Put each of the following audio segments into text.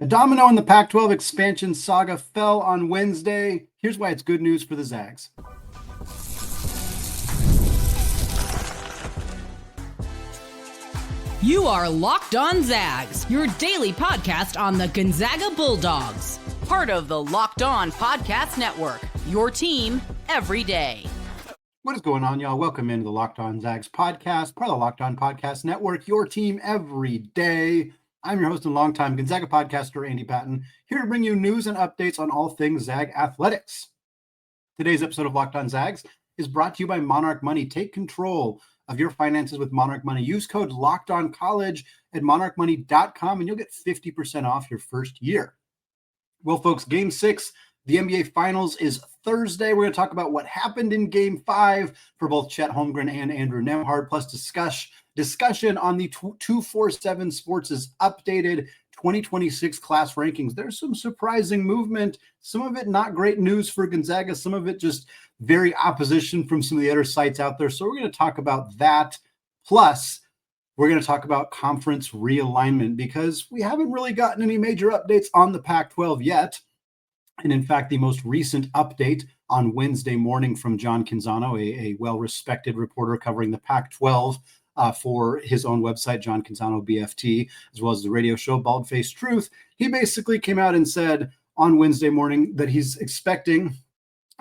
A domino in the Pac-12 expansion saga fell on Wednesday. Here's why it's good news for the Zags. You are Locked On Zags, your daily podcast on the Gonzaga Bulldogs. Part of the Locked On Podcast Network, your team every day. What is going on, y'all? Welcome into the Locked On Zags podcast, part of the Locked On Podcast Network, your team every day. I'm your host and longtime Gonzaga podcaster, Andy Patton, here to bring you news and updates on all things Zag athletics. Today's episode of Locked On Zags is brought to you by Monarch Money. Take control of your finances with Monarch Money. Use code LOCKEDONCollege at monarchmoney.com and you'll get 50% off your first year. Well, folks, Game 6, the NBA Finals is Thursday. We're going to talk about what happened in Game 5 for both Chet, Holmgren, and Andrew Nembhard, plus discussion on the 247 Sports' updated 2026 class rankings. There's some surprising movement, some of it not great news for Gonzaga, some of it just very opposition from some of the other sites out there. So we're going to talk about that. Plus, we're going to talk about conference realignment because we haven't really gotten any major updates on the Pac-12 yet. And in fact, the most recent update on Wednesday morning from John Canzano, a well-respected reporter covering the Pac-12 for his own website, John Canzano BFT, as well as the radio show Bald-Faced Truth, he basically came out and said on Wednesday morning that he's expecting,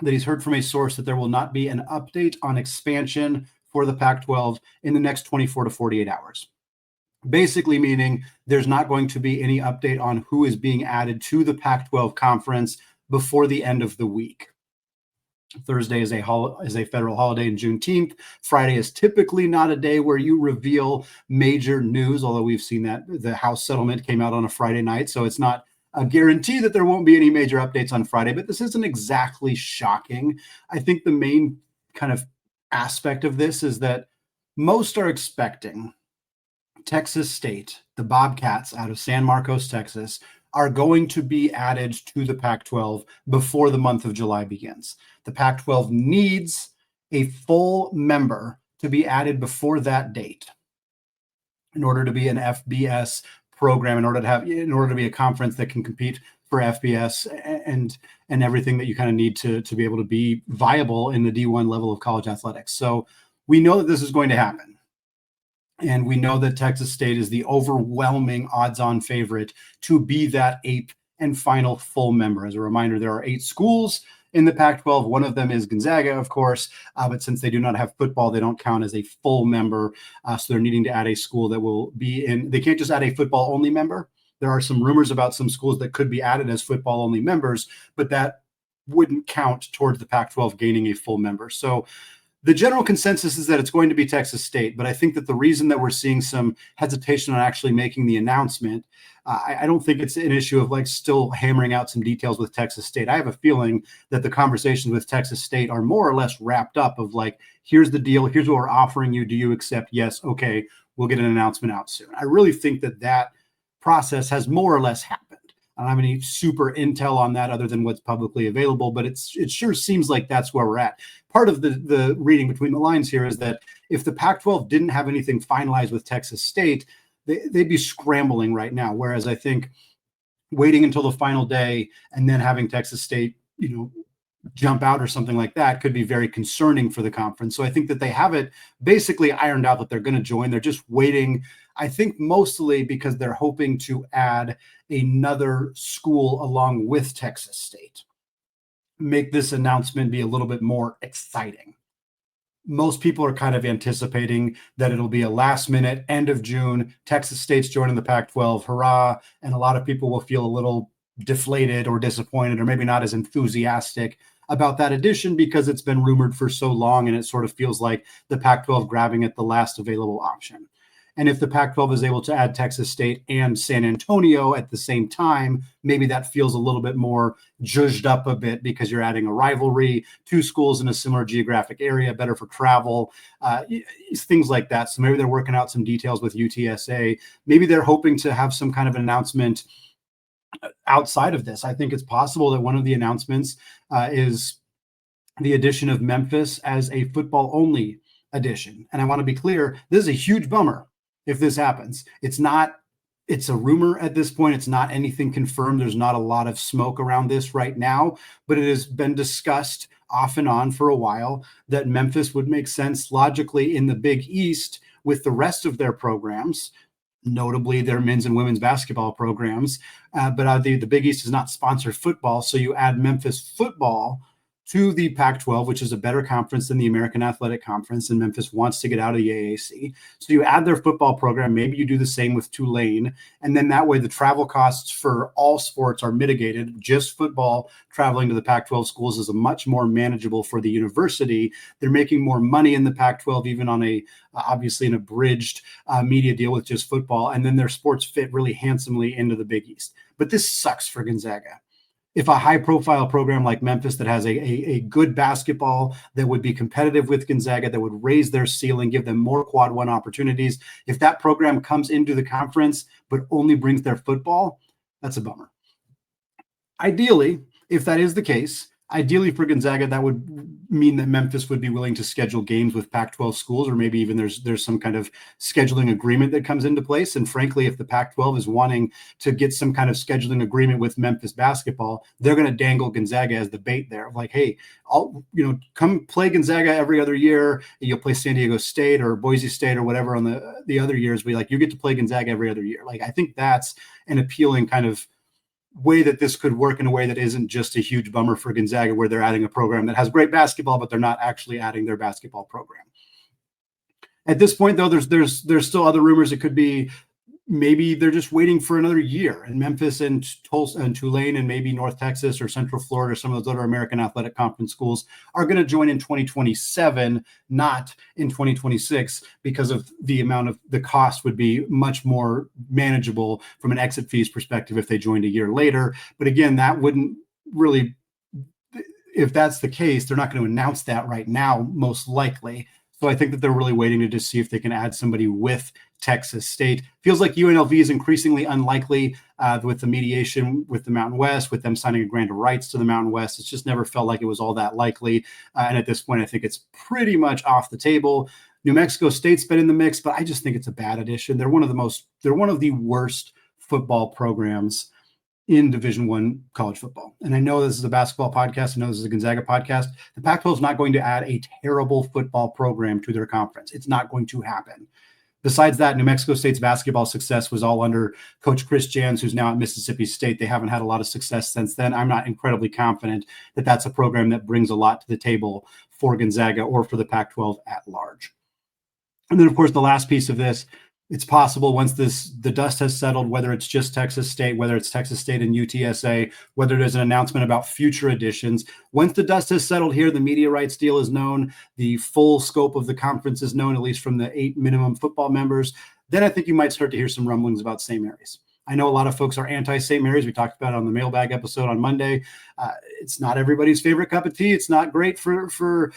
that he's heard from a source that there will not be an update on expansion for the Pac-12 in the next 24 to 48 hours. Basically meaning there's not going to be any update on who is being added to the Pac-12 conference before the end of the week. Thursday is a federal holiday in Juneteenth. Friday is typically not a day where you reveal major news, although we've seen that the House settlement came out on a Friday night, so it's not a guarantee that there won't be any major updates on Friday, but this isn't exactly shocking. I think the main kind of aspect of this is that most are expecting Texas State, the Bobcats out of San Marcos, Texas, are going to be added to the Pac-12 before the month of July begins. The Pac-12 needs a full member to be added before that date in order to be an FBS program, in order to be a conference that can compete for FBS and everything that you kind of need to be able to be viable in the D1 level of college athletics. So we know that this is going to happen. And we know that Texas State is the overwhelming odds-on favorite to be that eighth and final full member. As a reminder, there are 8 schools in the Pac-12. One of them is Gonzaga, of course, but since they do not have football, they don't count as a full member. So they're needing to add a school that will be in. They can't just add a football-only member. There are some rumors about some schools that could be added as football-only members, but that wouldn't count towards the Pac-12 gaining a full member. So the general consensus is that it's going to be Texas State, but I think that the reason that we're seeing some hesitation on actually making the announcement, I don't think it's an issue of like still hammering out some details with Texas State. I have a feeling that the conversations with Texas State are more or less wrapped up of like, here's the deal, here's what we're offering you. Do you accept? Yes. Okay. We'll get an announcement out soon. I really think that process has more or less happened. I don't have any super intel on that other than what's publicly available, but it sure seems like that's where we're at. Part of the reading between the lines here is that if the Pac-12 didn't have anything finalized with Texas State, they'd be scrambling right now. Whereas I think waiting until the final day and then having Texas State, jump out or something like that could be very concerning for the conference. So I think that they have it basically ironed out that they're going to join. They're just waiting, I think mostly because they're hoping to add another school along with Texas State. Make this announcement be a little bit more exciting. Most people are kind of anticipating that it'll be a last minute, end of June, Texas State's joining the Pac-12, hurrah, and a lot of people will feel a little deflated or disappointed or maybe not as enthusiastic about that addition because it's been rumored for so long and it sort of feels like the Pac-12 grabbing at the last available option. And if the Pac-12 is able to add Texas State and San Antonio at the same time, maybe that feels a little bit more zhuzhed up a bit because you're adding a rivalry, 2 schools in a similar geographic area, better for travel, things like that. So maybe they're working out some details with UTSA. Maybe they're hoping to have some kind of an announcement outside of this. I think it's possible that one of the announcements is the addition of Memphis as a football-only addition. And I want to be clear, this is a huge bummer if this happens. It's not it's a rumor at this point. It's not anything confirmed. There's not a lot of smoke around this right now, but it has been discussed off and on for a while that Memphis would make sense logically in the Big East with the rest of their programs, notably their men's and women's basketball programs. But the Big East does not sponsor football. So you add Memphis football to the Pac-12, which is a better conference than the American Athletic Conference, and Memphis wants to get out of the AAC. So you add their football program. Maybe you do the same with Tulane, and then that way the travel costs for all sports are mitigated. Just football traveling to the Pac-12 schools is a much more manageable for the university. They're making more money in the Pac-12, even on obviously an abridged media deal with just football, and then their sports fit really handsomely into the Big East. But this sucks for Gonzaga. If a high-profile program like Memphis that has a good basketball that would be competitive with Gonzaga, that would raise their ceiling, give them more quad one opportunities, if that program comes into the conference but only brings their football, that's a bummer. Ideally, if that is the case, ideally for Gonzaga, that would mean that Memphis would be willing to schedule games with Pac-12 schools, or maybe even there's some kind of scheduling agreement that comes into place. And frankly, if the Pac-12 is wanting to get some kind of scheduling agreement with Memphis basketball, they're going to dangle Gonzaga as the bait there. Like, hey, come play Gonzaga every other year. You'll play San Diego State or Boise State or whatever on the other years. You get to play Gonzaga every other year. Like, I think that's an appealing kind of way that this could work in a way that isn't just a huge bummer for Gonzaga, where they're adding a program that has great basketball, but they're not actually adding their basketball program. At this point, though, there's still other rumors. It could be maybe they're just waiting for another year, and Memphis and Tulsa and Tulane and maybe North Texas or Central Florida or some of those other American Athletic Conference schools are going to join in 2027, not in 2026, because of the amount of the cost would be much more manageable from an exit fees perspective if they joined a year later. But again, that wouldn't really, if that's the case, they're not going to announce that right now, most likely. So I think that they're really waiting to just see if they can add somebody with Texas State. Feels like UNLV is increasingly unlikely with the mediation with the Mountain West, with them signing a grant of rights to the Mountain West. It's just never felt like it was all that likely. And at this point, I think it's pretty much off the table. New Mexico State's been in the mix, but I just think it's a bad addition. They're one of the worst football programs in Division I college football. And I know this is a basketball podcast. I know this is a Gonzaga podcast. The Pac-12 is not going to add a terrible football program to their conference. It's not going to happen. Besides that, New Mexico State's basketball success was all under Coach Chris Jans, who's now at Mississippi State. They haven't had a lot of success since then. I'm not incredibly confident that that's a program that brings a lot to the table for Gonzaga or for the Pac-12 at large. And then, of course, the last piece of this, it's possible once the dust has settled, whether it's just Texas State, whether it's Texas State and UTSA, whether there's an announcement about future additions. Once the dust has settled here, the media rights deal is known, the full scope of the conference is known, at least from the 8 minimum football members, then I think you might start to hear some rumblings about St. Mary's. I know a lot of folks are anti-St. Mary's. We talked about it on the mailbag episode on Monday. It's not everybody's favorite cup of tea. It's not great for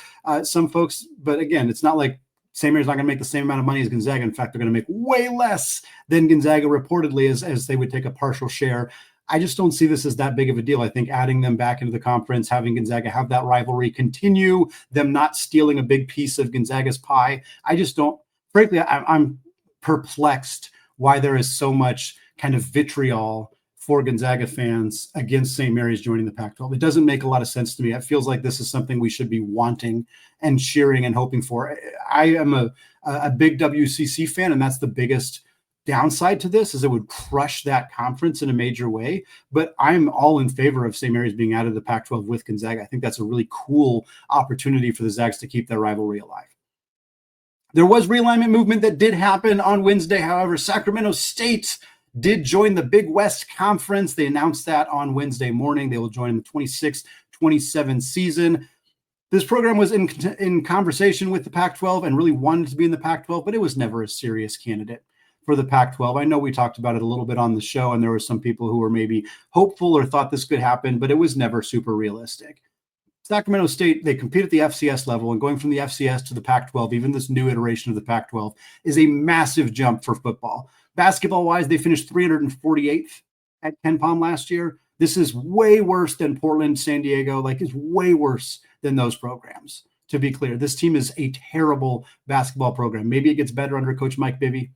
some folks, but again, it's not like St. Mary's not going to make the same amount of money as Gonzaga. In fact, they're going to make way less than Gonzaga reportedly as they would take a partial share. I just don't see this as that big of a deal. I think adding them back into the conference, having Gonzaga have that rivalry continue, them not stealing a big piece of Gonzaga's pie, I just don't, frankly, I'm perplexed why there is so much kind of vitriol for Gonzaga fans against St. Mary's joining the Pac-12. It doesn't make a lot of sense to me. It feels like this is something we should be wanting and cheering and hoping for. I am a big WCC fan, and that's the biggest downside to this, is it would crush that conference in a major way. But I'm all in favor of St. Mary's being out of the Pac-12 with Gonzaga. I think that's a really cool opportunity for the Zags to keep their rivalry alive. There was realignment movement that did happen on Wednesday. However, Sacramento State did join the Big West Conference. They announced that on Wednesday morning. They will join the 26-27 season. This program was in conversation with the Pac-12 and really wanted to be in the Pac-12, but it was never a serious candidate for the Pac-12. I know we talked about it a little bit on the show, and there were some people who were maybe hopeful or thought this could happen, but it was never super realistic. Sacramento State, they compete at the FCS level, and going from the FCS to the Pac-12, even this new iteration of the Pac-12, is a massive jump for football. Basketball-wise, they finished 348th at KenPom last year. This is way worse than Portland, San Diego. It's way worse than those programs, to be clear. This team is a terrible basketball program. Maybe it gets better under Coach Mike Bibby.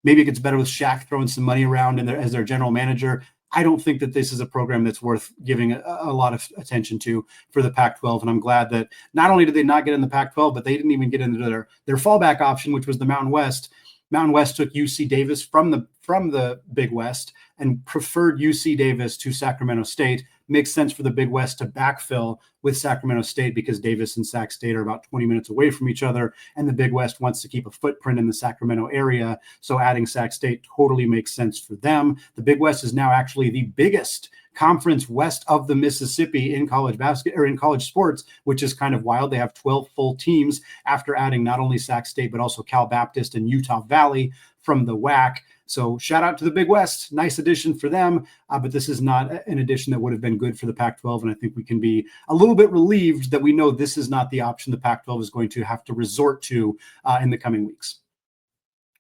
Maybe it gets better with Shaq throwing some money around as their general manager. I don't think that this is a program that's worth giving a lot of attention to for the Pac-12. And I'm glad that not only did they not get in the Pac-12, but they didn't even get into their fallback option, which was the Mountain West. Mountain West took UC Davis from the Big West and preferred UC Davis to Sacramento State. Makes sense for the Big West to backfill with Sacramento State because Davis and Sac State are about 20 minutes away from each other, and the Big West wants to keep a footprint in the Sacramento area. So adding Sac State totally makes sense for them. The Big West is now actually the biggest conference west of the Mississippi in college basketball or in college sports, which is kind of wild. They have 12 full teams after adding not only Sac State, but also Cal Baptist and Utah Valley from the WAC. So shout out to the Big West. Nice addition for them. But this is not an addition that would have been good for the Pac-12. And I think we can be a little bit relieved that we know this is not the option the Pac-12 is going to have to resort to in the coming weeks.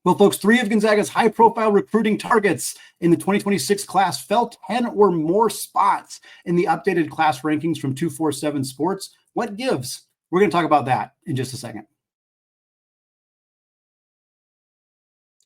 Well, folks, 3 of Gonzaga's high-profile recruiting targets in the 2026 class fell 10 or more spots in the updated class rankings from 247 Sports. What gives? We're going to talk about that in just a second.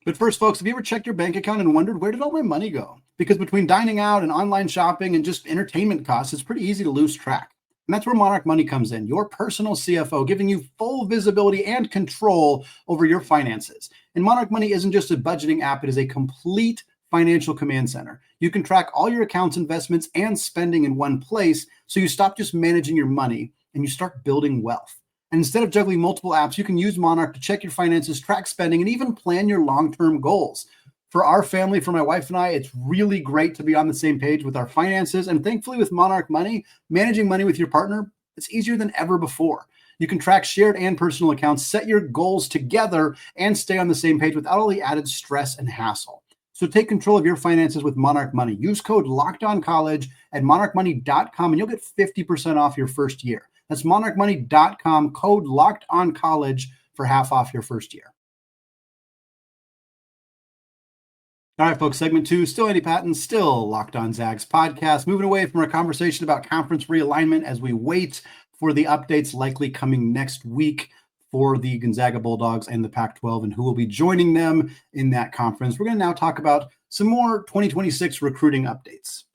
But first, folks, have you ever checked your bank account and wondered, where did all my money go? Because between dining out and online shopping and just entertainment costs, it's pretty easy to lose track. And that's where Monarch Money comes in, your personal CFO, giving you full visibility and control over your finances. And Monarch Money isn't just a budgeting app, it is a complete financial command center. You can track all your accounts, investments, and spending in one place, so you stop just managing your money and you start building wealth. And instead of juggling multiple apps, you can use Monarch to check your finances, track spending, and even plan your long-term goals. For our family, for my wife and I, it's really great to be on the same page with our finances. And thankfully with Monarch Money, managing money with your partner, it's easier than ever before. You can track shared and personal accounts, set your goals together, and stay on the same page without all the added stress and hassle. So take control of your finances with Monarch Money. Use code LOCKEDONCollege at monarchmoney.com and you'll get 50% off your first year. That's monarchmoney.com, code LOCKEDONCollege for half off your first year. All right, folks, segment 2, still Andy Patton, still Locked On Zags podcast. Moving away from our conversation about conference realignment as we wait for the updates likely coming next week for the Gonzaga Bulldogs and the Pac-12 and who will be joining them in that conference. We're going to now talk about some more 2026 recruiting updates.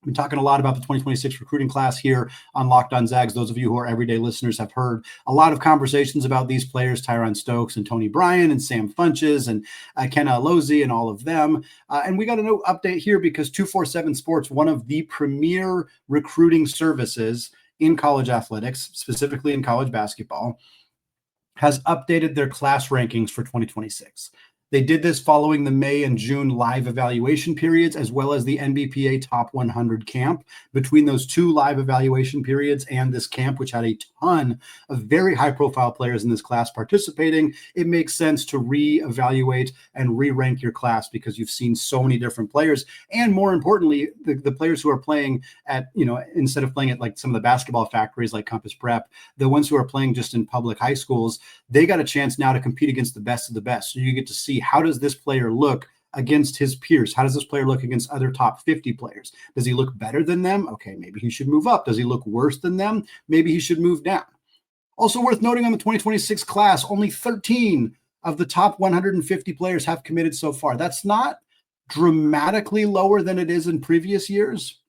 We've been talking a lot about the 2026 recruiting class here on Locked On Zags. Those of you who are everyday listeners have heard a lot of conversations about these players, Tyran, Stokes, and Tony Bryan, and Sam Funches, and Ikenna, Alozie, and all of them. And we got a new update here because 247 Sports, one of the premier recruiting services in college athletics, specifically in college basketball, has updated their class rankings for 2026. They did this following the May and June live evaluation periods, as well as the NBPA Top 100 camp. Between those 2 live evaluation periods and this camp, which had a ton of very high-profile players in this class participating, it makes sense to re-evaluate and re-rank your class because you've seen so many different players. And more importantly, the players who are playing at, instead of playing at like some of the basketball factories like Compass Prep, the ones who are playing just in public high schools, they got a chance now to compete against the best of the best. So you get to see, how does this player look against his peers? How does this player look against other top 50 players? Does he look better than them? Okay, maybe he should move up. Does he look worse than them? Maybe he should move down. Also worth noting on the 2026 class, only 13 of the top 150 players have committed so far. That's not dramatically lower than it is in previous years.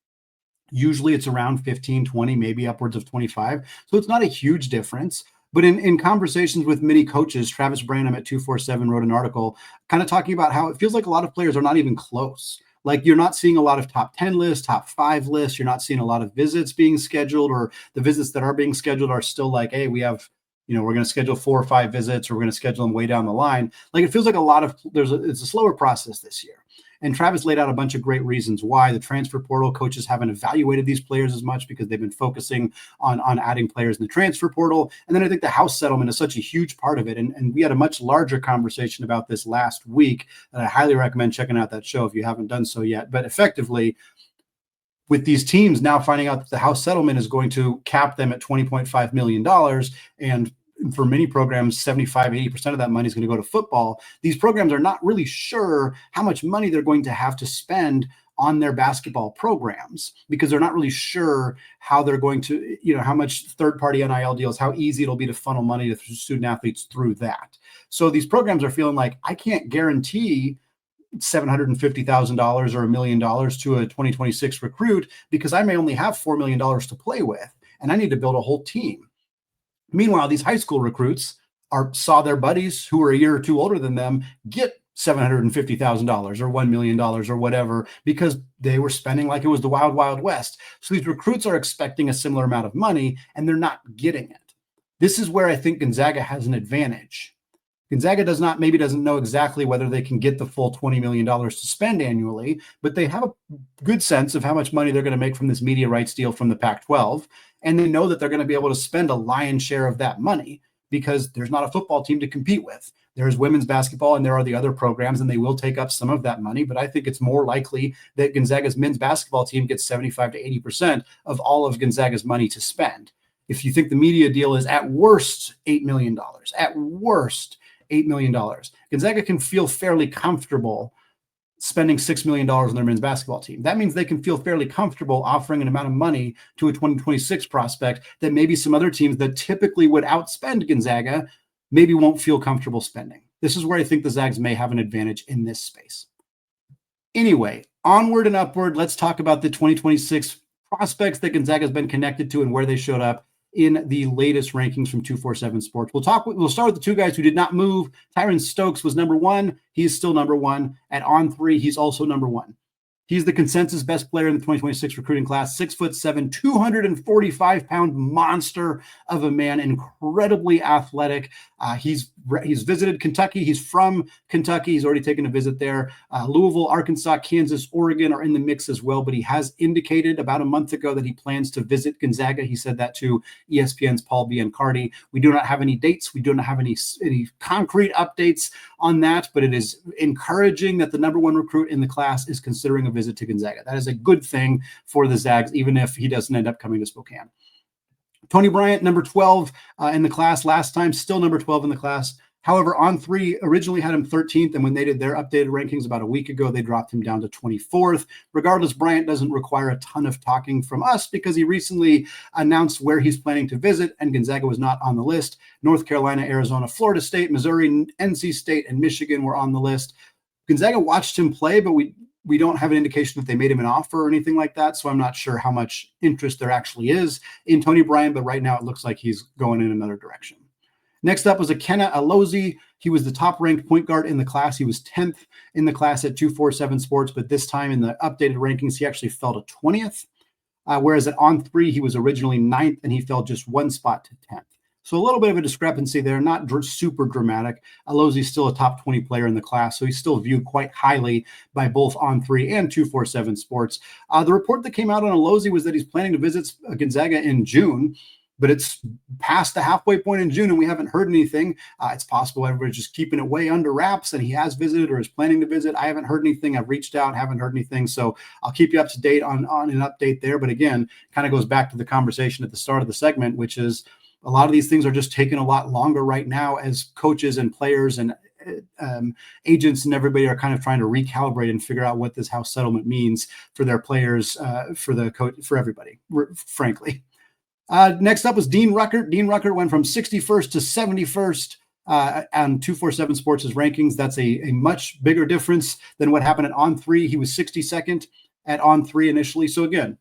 Usually it's around 15, 20, maybe upwards of 25. So it's not a huge difference. But in conversations with many coaches, Travis Branham at 247 wrote an article kind of talking about how it feels like a lot of players are not even close. Like you're not seeing a lot of top 10 lists, top 5 lists. You're not seeing a lot of visits being scheduled, or the visits that are being scheduled are still like, hey, we have, we're going to schedule 4 or 5 visits, or we're going to schedule them way down the line. Like it feels like it's a slower process this year. And Travis laid out a bunch of great reasons why. The transfer portal, coaches haven't evaluated these players as much because they've been focusing on adding players in the transfer portal. And then I think the house settlement is such a huge part of it. And we had a much larger conversation about this last week. And I highly recommend checking out that show if you haven't done so yet. But effectively, with these teams now finding out that the house settlement is going to cap them at $20.5 million, and for many programs, 75-80% of that money is going to go to football. These programs are not really sure how much money they're going to have to spend on their basketball programs because they're not really sure how they're going to, how much third-party NIL deals, how easy it'll be to funnel money to student athletes through that. So these programs are feeling like, I can't guarantee $750,000 or $1 million to a 2026 recruit because I may only have $4 million to play with, and I need to build a whole team. Meanwhile, these high school recruits saw their buddies who are a year or two older than them get $750,000 or $1 million or whatever because they were spending like it was the wild, wild west. So these recruits are expecting a similar amount of money and they're not getting it. This is where I think Gonzaga has an advantage. Gonzaga maybe doesn't know exactly whether they can get the full $20 million to spend annually, but they have a good sense of how much money they're going to make from this media rights deal from the Pac-12. And they know that they're going to be able to spend a lion's share of that money because there's not a football team to compete with. There's women's basketball and there are the other programs, and they will take up some of that money. But I think it's more likely that Gonzaga's men's basketball team gets 75 to 80% of all of Gonzaga's money to spend. If you think the media deal is at worst $8 million, Gonzaga can feel fairly comfortable spending $6 million on their men's basketball team. That means they can feel fairly comfortable offering an amount of money to a 2026 prospect that maybe some other teams that typically would outspend Gonzaga maybe won't feel comfortable spending. This is where I think the Zags may have an advantage in this space. Anyway, onward and upward, let's talk about the 2026 prospects that Gonzaga has been connected to and where they showed up in the latest rankings from 247 Sports. We'll start with the two guys who did not move. Tyran Stokes was number one. He's still number one. At On 3, he's also number one. He's the consensus best player in the 2026 recruiting class, 6'7", 245-pound monster of a man, incredibly athletic. He's visited Kentucky. He's from Kentucky. He's already taken a visit there. Louisville, Arkansas, Kansas, Oregon are in the mix as well, but he has indicated about a month ago that he plans to visit Gonzaga. He said that to ESPN's Paul Biancardi. We do not have any dates. We do not have any concrete updates on that, but it is encouraging that the number one recruit in the class is considering a visit to Gonzaga. That is a good thing for the Zags, even if he doesn't end up coming to Spokane. Tony Bryant, number 12 in the class last time, still number 12 in the class. However, On 3 originally had him 13th, and when they did their updated rankings about a week ago, they dropped him down to 24th. Regardless, Bryant doesn't require a ton of talking from us because he recently announced where he's planning to visit, and Gonzaga was not on the list. North Carolina, Arizona, Florida State, Missouri, NC State, and Michigan were on the list. Gonzaga watched him play, but we don't have an indication that they made him an offer or anything like that, so I'm not sure how much interest there actually is in Tony Bryant, but right now it looks like he's going in another direction. Next up was Ikenna Alozie. He was the top-ranked point guard in the class. He was 10th in the class at 247 Sports, but this time in the updated rankings, he actually fell to 20th, whereas at On 3, he was originally 9th, and he fell just one spot to 10th. So a little bit of a discrepancy there, not super dramatic. Alozie's still a top 20 player in the class, so he's still viewed quite highly by both On 3 and 247 Sports. The report that came out on Alozie was that he's planning to visit Gonzaga in June, but it's past the halfway point in June and we haven't heard anything. It's possible everybody's just keeping it way under wraps and he has visited or is planning to visit. I haven't heard anything. I've reached out, haven't heard anything. So I'll keep you up to date on an update there. But again, kind of goes back to the conversation at the start of the segment, which is a lot of these things are just taking a lot longer right now as coaches and players and agents and everybody are kind of trying to recalibrate and figure out what this house settlement means for their players, for the coach, for everybody, frankly. Next up was Dean Rucker. Dean Rucker went from 61st to 71st on 247 Sports' rankings. That's a much bigger difference than what happened at On 3. He was 62nd at On 3 initially. So again,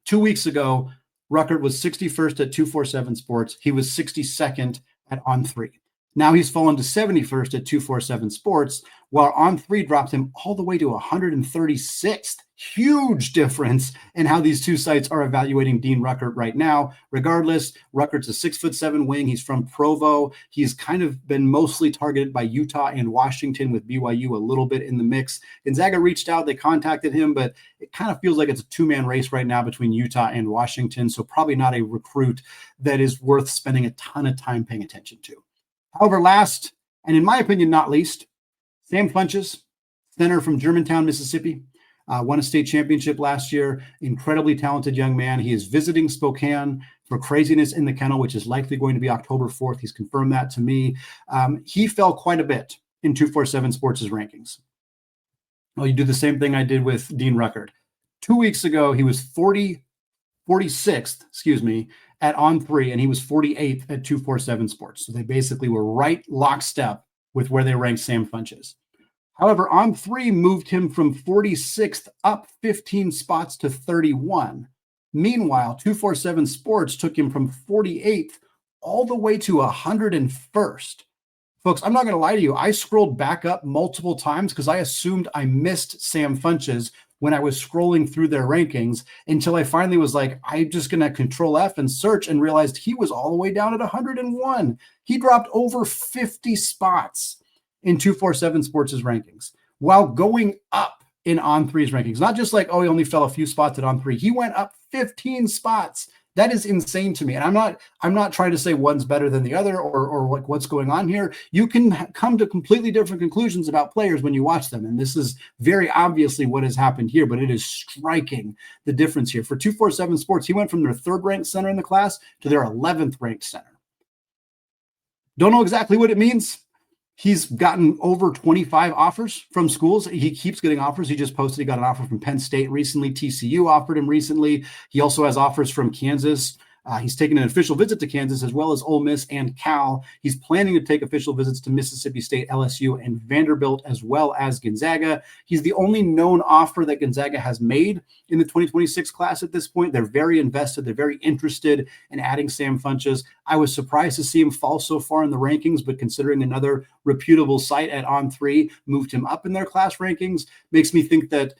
2 weeks ago, Rucker was 61st at 247 Sports. He was 62nd at On 3. Now he's fallen to 71st at 247 Sports, while On 3 dropped him all the way to 136th. Huge difference in how these two sites are evaluating Dean Rucker right now. Regardless, Rucker's a 6'7" wing. He's from Provo. He's kind of been mostly targeted by Utah and Washington, with BYU a little bit in the mix. Gonzaga reached out. They contacted him, but it kind of feels like it's a two-man race right now between Utah and Washington, so probably not a recruit that is worth spending a ton of time paying attention to. However, last, and in my opinion, not least, Sam Funches, center from Germantown, Mississippi, won a state championship last year. Incredibly talented young man. He is visiting Spokane for Craziness in the Kennel, which is likely going to be October 4th. He's confirmed that to me. He fell quite a bit in 247 Sports' rankings. Well, you do the same thing I did with Dean Rucker. 2 weeks ago, he was 46th, at On3, and he was 48th at 247 Sports. So they basically were right lockstep with where they ranked Sam Funches. However, On3 moved him from 46th up 15 spots to 31. Meanwhile, 247 Sports took him from 48th all the way to 101st. Folks, I'm not going to lie to you. I scrolled back up multiple times because I assumed I missed Sam Funches when I was scrolling through their rankings until I finally was like, I'm just going to Control F and search and realized he was all the way down at 101. He dropped over 50 spots in 247 Sports' rankings while going up in On3's rankings. Not just like, oh, he only fell a few spots at On3. He went up 15 spots. That is insane to me. And I'm not trying to say one's better than the other or like what's going on here. You can come to completely different conclusions about players when you watch them. And this is very obviously what has happened here, but it is striking the difference here. For 247 Sports, he went from their 3rd ranked center in the class to their 11th ranked center. Don't know exactly what it means. He's gotten over 25 offers from schools. He keeps getting offers. He just posted he got an offer from Penn State recently. TCU offered him recently. He also has offers from Kansas. He's taken an official visit to Kansas as well as Ole Miss and Cal. He's planning to take official visits to Mississippi State, LSU, and Vanderbilt, as well as Gonzaga. He's the only known offer that Gonzaga has made in the 2026 class at this point. They're very invested. They're very interested in adding Sam Funches. I was surprised to see him fall so far in the rankings, but considering another reputable site at On3 moved him up in their class rankings, makes me think that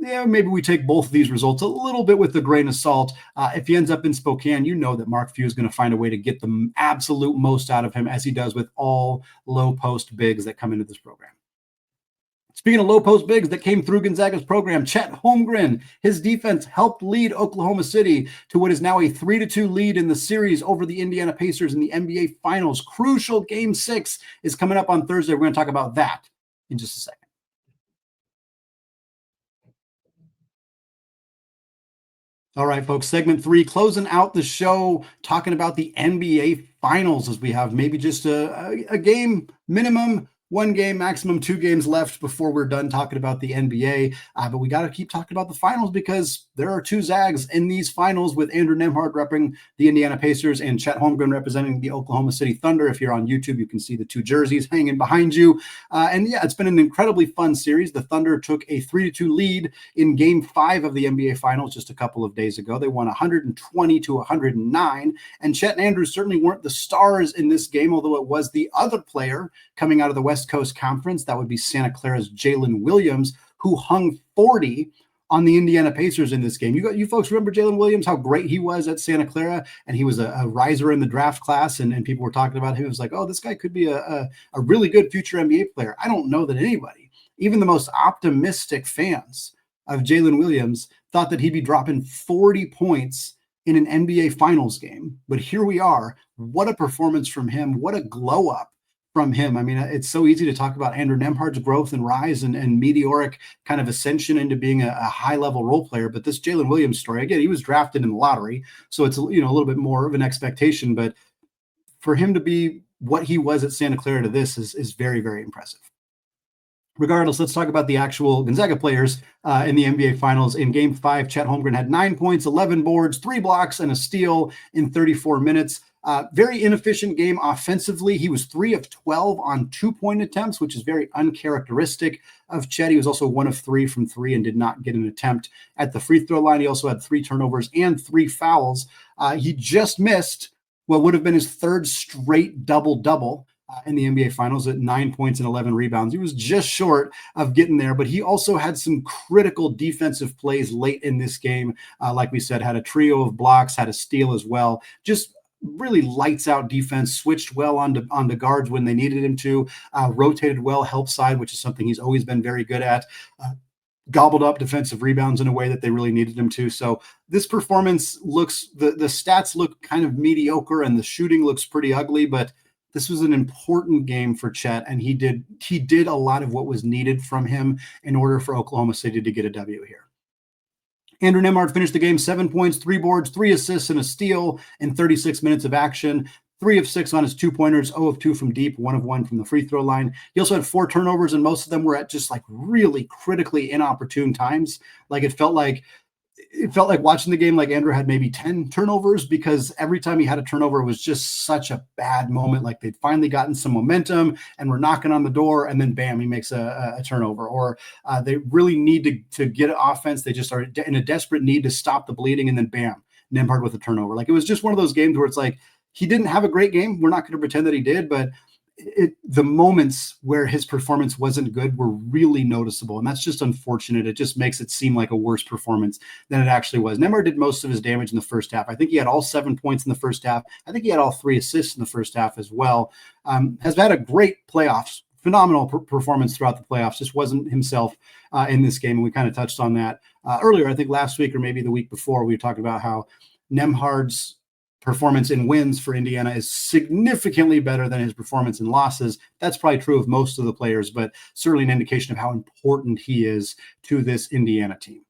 maybe we take both of these results a little bit with a grain of salt. If he ends up in Spokane, you know that Mark Few is going to find a way to get the absolute most out of him, as he does with all low post bigs that come into this program. Speaking of low post bigs that came through Gonzaga's program, Chet Holmgren, his defense helped lead Oklahoma City to what is now a 3-2 lead in the series over the Indiana Pacers in the NBA Finals. Crucial Game 6 is coming up on Thursday. We're going to talk about that in just a second. All right, folks, segment 3, closing out the show, talking about the NBA Finals, as we have maybe just a game minimum, 1 game, maximum 2 games left before we're done talking about the NBA. But we got to keep talking about the finals because there are 2 Zags in these finals, with Andrew Nembhard repping the Indiana Pacers and Chet Holmgren representing the Oklahoma City Thunder. If you're on YouTube, you can see the 2 jerseys hanging behind you. And yeah, it's been an incredibly fun series. The Thunder took a 3-2 lead in Game 5 of the NBA Finals just a couple of days ago. They won 120-109. And Chet and Andrew certainly weren't the stars in this game, although it was the other player coming out of the West Coast Conference. That would be Santa Clara's Jalen Williams, who hung 40 on the Indiana Pacers in this game. You folks remember Jalen Williams, how great he was at Santa Clara, and he was a riser in the draft class, and people were talking about him. It was like, oh, this guy could be a really good future NBA player. I don't know that anybody, even the most optimistic fans of Jalen Williams, thought that he'd be dropping 40 points in an NBA Finals game. But here we are. What a performance from him. What a glow up from him. I mean, it's so easy to talk about Andrew Nembhard's growth and rise and meteoric kind of ascension into being a high-level role player. But this Jalen Williams story, again, he was drafted in the lottery, so it's a little bit more of an expectation. But for him to be what he was at Santa Clara to this is very, very impressive. Regardless, let's talk about the actual Gonzaga players in the NBA Finals. In Game 5, Chet Holmgren had 9 points, 11 boards, 3 blocks, and a steal in 34 minutes. Very inefficient game offensively. He was 3 of 12 on 2-point attempts, which is very uncharacteristic of Chet. He was also 1 of 3 from 3 and did not get an attempt at the free throw line. He also had 3 turnovers and 3 fouls. He just missed what would have been his 3rd straight double-double in the NBA Finals at 9 points and 11 rebounds. He was just short of getting there, but he also had some critical defensive plays late in this game. Like we said, had a trio of blocks, had a steal as well. Just really lights out defense, switched well onto guards when they needed him to, rotated well help side, which is something he's always been very good at, gobbled up defensive rebounds in a way that they really needed him to. So this performance looks, the stats look kind of mediocre and the shooting looks pretty ugly, but this was an important game for Chet, and he did a lot of what was needed from him in order for Oklahoma City to get a W here. Andrew Nembhard finished the game 7 points, 3 boards, 3 assists, and a steal in 36 minutes of action. 3 of 6 on his 2-pointers, 0 of 2 from deep, 1 of 1 from the free throw line. He also had 4 turnovers, and most of them were at just like really critically inopportune times. Like it felt like watching the game like Andrew had maybe 10 turnovers, because every time he had a turnover, it was just such a bad moment. Like they'd finally gotten some momentum and were knocking on the door, and then bam, he makes a turnover. Or they really need to get offense. They just are in a desperate need to stop the bleeding, and then bam, Nembhard with a turnover. Like it was just one of those games where it's like, he didn't have a great game. We're not going to pretend that he did, but the moments where his performance wasn't good were really noticeable. And that's just unfortunate. It just makes it seem like a worse performance than it actually was. Nembhard did most of his damage in the first half. I think he had all 7 points in the first half. I think he had all 3 assists in the first half as well. Has had a great playoffs, phenomenal performance throughout the playoffs. Just wasn't himself in this game. And we kind of touched on that earlier, I think last week or maybe the week before. We talked about how Nembhard's performance in wins for Indiana is significantly better than his performance in losses. That's probably true of most of the players, but certainly an indication of how important he is to this Indiana team.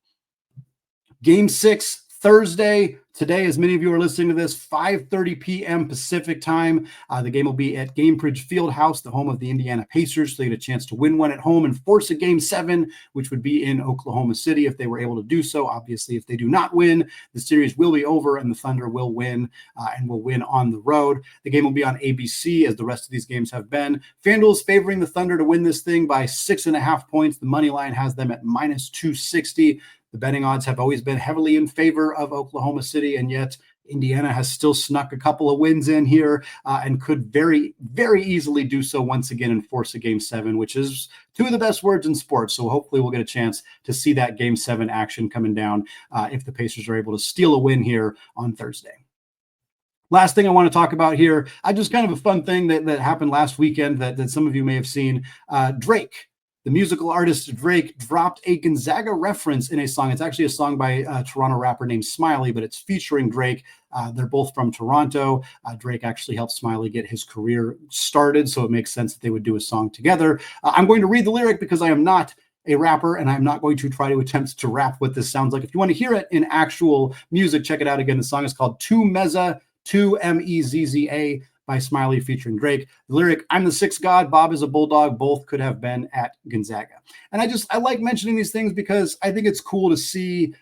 Game 6, Thursday. Today, as many of you are listening to this, 5:30 p.m. Pacific time. The game will be at Gainbridge Fieldhouse, the home of the Indiana Pacers. So they get a chance to win one at home and force a Game 7, which would be in Oklahoma City if they were able to do so. Obviously, if they do not win, the series will be over and the Thunder will win and will win on the road. The game will be on ABC, as the rest of these games have been. FanDuel is favoring the Thunder to win this thing by 6.5 points. The money line has them at minus 260. The betting odds have always been heavily in favor of Oklahoma City, and yet Indiana has still snuck a couple of wins in here and could very, very easily do so once again and force a Game 7, which is 2 of the best words in sports. So hopefully we'll get a chance to see that Game 7 action coming down if the Pacers are able to steal a win here on Thursday. Last thing I want to talk about here, just kind of a fun thing that happened last weekend that some of you may have seen. Drake. The musical artist Drake dropped a Gonzaga reference in a song. It's actually a song by a Toronto rapper named Smiley, but it's featuring Drake. They're both from Toronto. Drake actually helped Smiley get his career started, so it makes sense that they would do a song together. I'm going to read the lyric because I am not a rapper, and I'm not going to try to attempt to rap what this sounds like. If you want to hear it in actual music, check it out again. The song is called Tu Mezza, 2MEZZA, by Smiley featuring Drake. The lyric, I'm the sixth god, Bob is a Bulldog, both could have been at Gonzaga. And I like mentioning these things because I think it's cool to see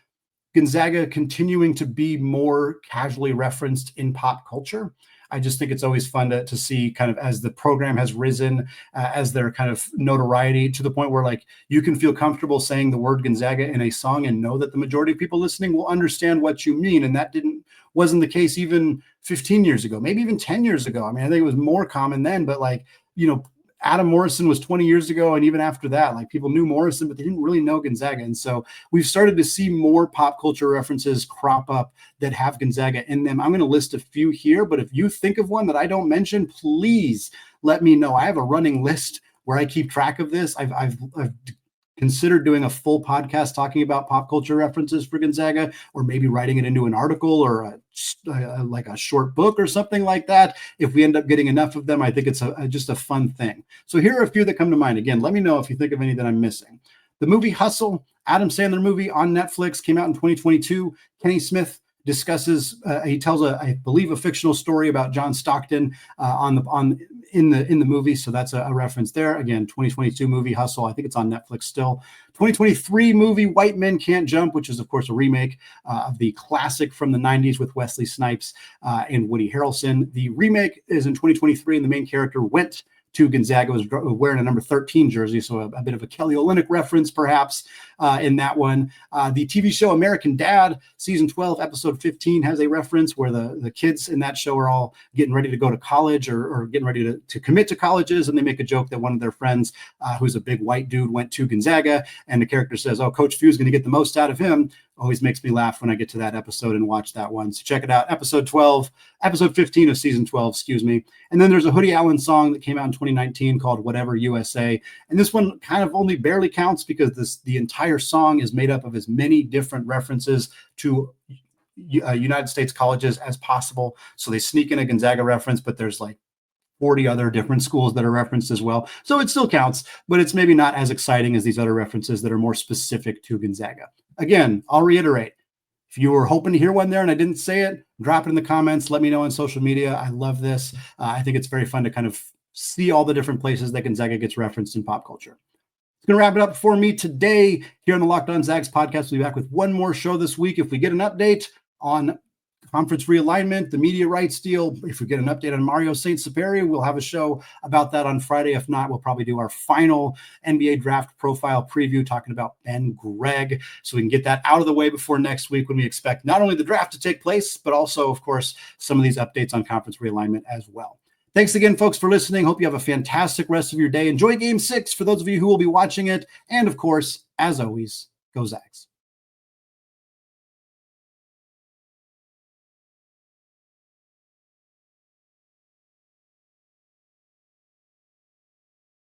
Gonzaga continuing to be more casually referenced in pop culture. I just think it's always fun to see kind of as the program has risen, as their kind of notoriety to the point where like you can feel comfortable saying the word Gonzaga in a song and know that the majority of people listening will understand what you mean. And that wasn't the case even 15 years ago, maybe even 10 years ago. I mean, I think it was more common then, but like, Adam Morrison was 20 years ago. And even after that, like people knew Morrison, but they didn't really know Gonzaga. And so we've started to see more pop culture references crop up that have Gonzaga in them. I'm going to list a few here, but if you think of one that I don't mention, please let me know. I have a running list where I keep track of this. I've considered doing a full podcast talking about pop culture references for Gonzaga, or maybe writing it into an article or like a short book or something like that. If we end up getting enough of them, I think it's just a fun thing. So here are a few that come to mind. Again, let me know if you think of any that I'm missing. The movie Hustle, Adam Sandler movie on Netflix, came out in 2022. Kenny Smith discusses, he tells I believe a fictional story about John Stockton in the movie. So that's a reference there. Again, 2022 movie Hustle. I think it's on Netflix still. 2023 movie White Men Can't Jump, which is of course a remake of the classic from the 90s with Wesley Snipes and Woody Harrelson. The remake is in 2023 and the main character went to Gonzaga, was wearing a number 13 jersey, so a bit of a Kelly Olynyk reference perhaps in that one. The TV show American Dad, season 12, episode 15 has a reference where the kids in that show are all getting ready to go to college or getting ready to commit to colleges, and they make a joke that one of their friends, who's a big white dude, went to Gonzaga, and the character says, oh, Coach Few's going to get the most out of him. Always makes me laugh when I get to that episode and watch that one. So check it out. Episode 15 of season 12, excuse me. And then there's a Hoodie Allen song that came out in 2019 called Whatever USA. And this one kind of only barely counts because the entire song is made up of as many different references to United States colleges as possible. So they sneak in a Gonzaga reference, but there's like 40 other different schools that are referenced as well. So it still counts, but it's maybe not as exciting as these other references that are more specific to Gonzaga. Again, I'll reiterate, if you were hoping to hear one there and I didn't say it, Drop it in the comments. Let me know on social media. I love this. I think it's very fun to kind of see all the different places that Gonzaga gets referenced in pop culture. It's going to wrap it up for me today here on the Locked On Zags podcast. We'll be back with one more show this week. If we get an update on conference realignment, the media rights deal, if we get an update on Mario St. Superi, we'll have a show about that on Friday. If not, we'll probably do our final NBA draft profile preview talking about Ben Gregg, so we can get that out of the way before next week when we expect not only the draft to take place, but also, of course, some of these updates on conference realignment as well. Thanks again, folks, for listening. Hope you have a fantastic rest of your day. Enjoy Game 6 for those of you who will be watching it. And, of course, as always, go Zags.